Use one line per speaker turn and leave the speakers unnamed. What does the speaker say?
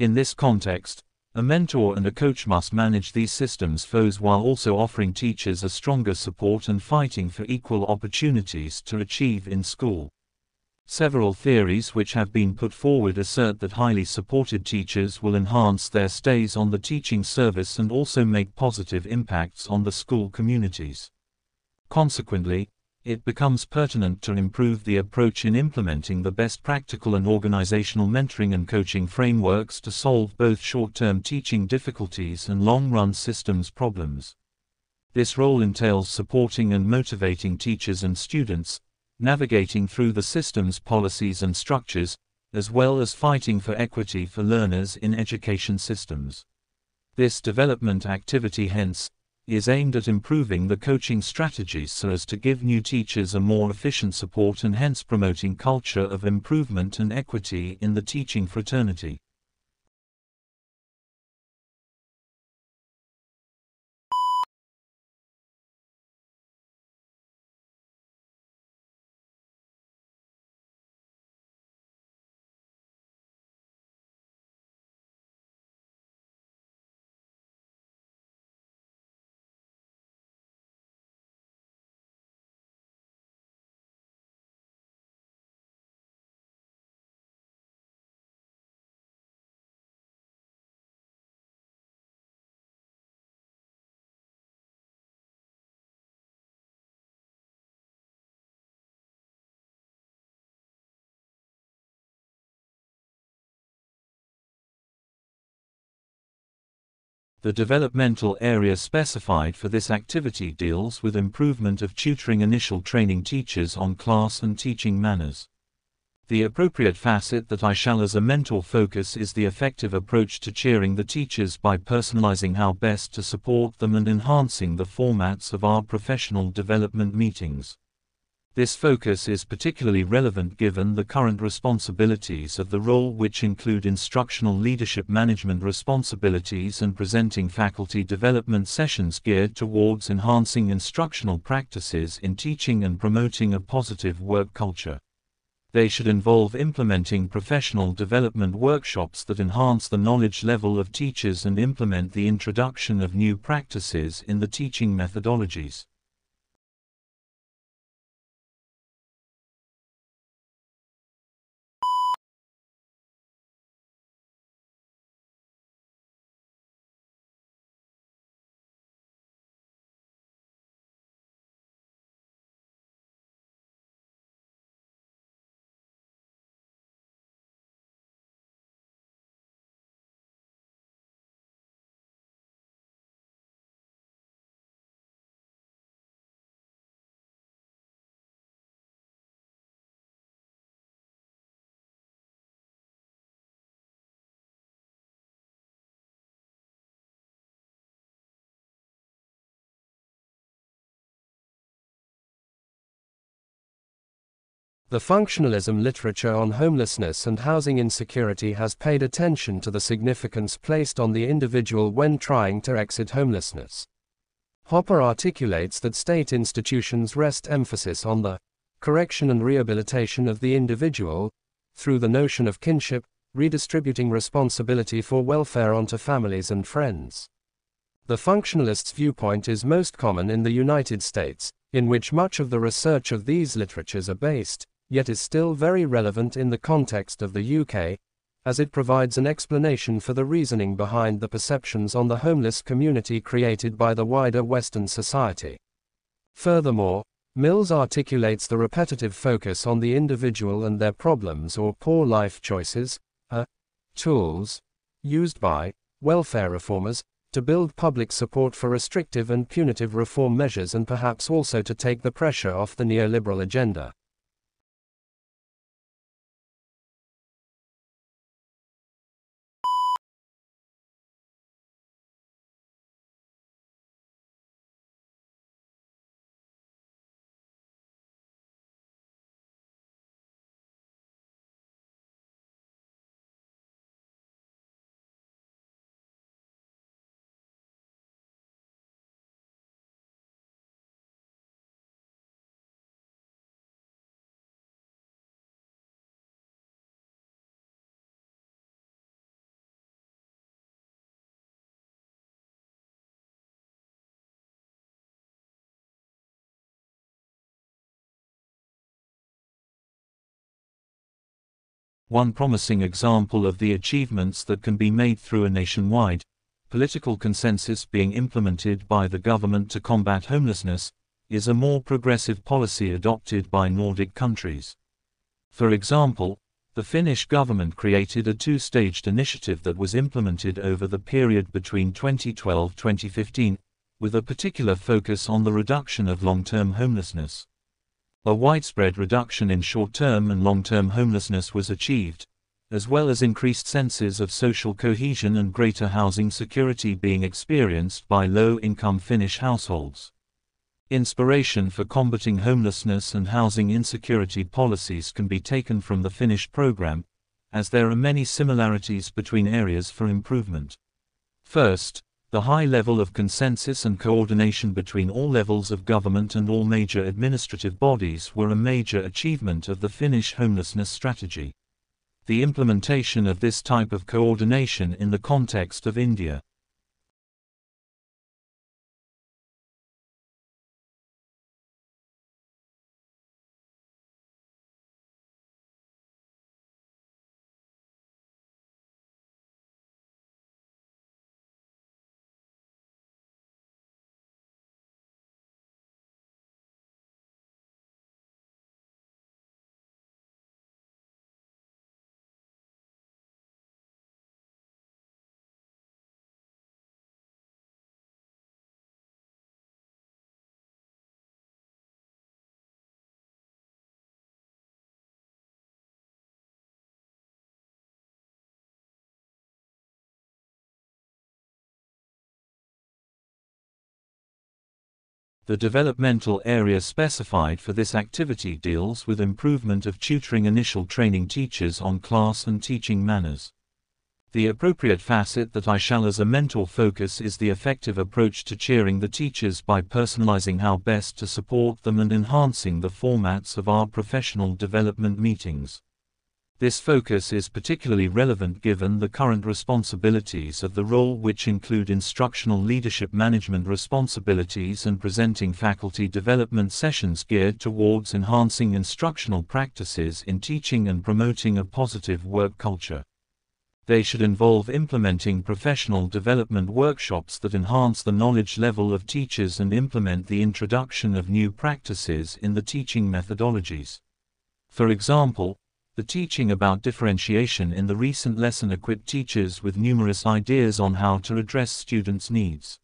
In this context, a mentor and a coach must manage these systems foes while also offering teachers a stronger support and fighting for equal opportunities to achieve in school. Several theories which have been put forward assert that highly supported teachers will enhance their stays on the teaching service and also make positive impacts on the school communities. Consequently, it becomes pertinent to improve the approach in implementing the best practical and organizational mentoring and coaching frameworks to solve both short-term teaching difficulties and long-run systems problems. This role entails supporting and motivating teachers and students, navigating through the system's policies and structures, as well as fighting for equity for learners in education systems. This development activity hence is aimed at improving the coaching strategies so as to give new teachers a more efficient support and hence promoting culture of improvement and equity in the teaching fraternity. The developmental area specified for this activity deals with improvement of tutoring initial training teachers on class and teaching manners. The appropriate facet that I shall as a mentor focus is the effective approach to cheering the teachers by personalizing how best to support them and enhancing the formats of our professional development meetings. This focus is particularly relevant given the current responsibilities of the role, which include instructional leadership management responsibilities and presenting faculty development sessions geared towards enhancing instructional practices in teaching and promoting a positive work culture. They should involve implementing professional development workshops that enhance the knowledge level of teachers and implement the introduction of new practices in the teaching methodologies.
The functionalism literature on homelessness and housing insecurity has paid attention to the significance placed on the individual when trying to exit homelessness. Hopper articulates that state institutions rest emphasis on the correction and rehabilitation of the individual, through the notion of kinship, redistributing responsibility for welfare onto families and friends. The functionalist's viewpoint is most common in the United States, in which much of the research of these literatures are based, yet is still very relevant in the context of the UK, as it provides an explanation for the reasoning behind the perceptions on the homeless community created by the wider Western society. Furthermore, Mills articulates the repetitive focus on the individual and their problems or poor life choices, tools used by welfare reformers to build public support for restrictive and punitive reform measures and perhaps also to take the pressure off the neoliberal agenda.
One promising example of the achievements that can be made through a nationwide, political consensus being implemented by the government to combat homelessness, is a more progressive policy adopted by Nordic countries. For example, the Finnish government created a two-staged initiative that was implemented over the period between 2012-2015, with a particular focus on the reduction of long-term homelessness. A widespread reduction in short-term and long-term homelessness was achieved, as well as increased senses of social cohesion and greater housing security being experienced by low-income Finnish households. Inspiration for combating homelessness and housing insecurity policies can be taken from the Finnish program, as there are many similarities between areas for improvement. First, the high level of consensus and coordination between all levels of government and all major administrative bodies were a major achievement of the Finnish homelessness strategy. The implementation of this type of coordination in the context of India. The developmental area specified for this activity deals with improvement of tutoring initial training teachers on class and teaching manners. The appropriate facet that I shall as a mentor focus is the effective approach to cheering the teachers by personalizing how best to support them and enhancing the formats of our professional development meetings. This focus is particularly relevant given the current responsibilities of the role, which include instructional leadership management responsibilities and presenting faculty development sessions geared towards enhancing instructional practices in teaching and promoting a positive work culture. They should involve implementing professional development workshops that enhance the knowledge level of teachers and implement the introduction of new practices in the teaching methodologies. For example, the teaching about differentiation in the recent lesson equipped teachers with numerous ideas on how to address students' needs.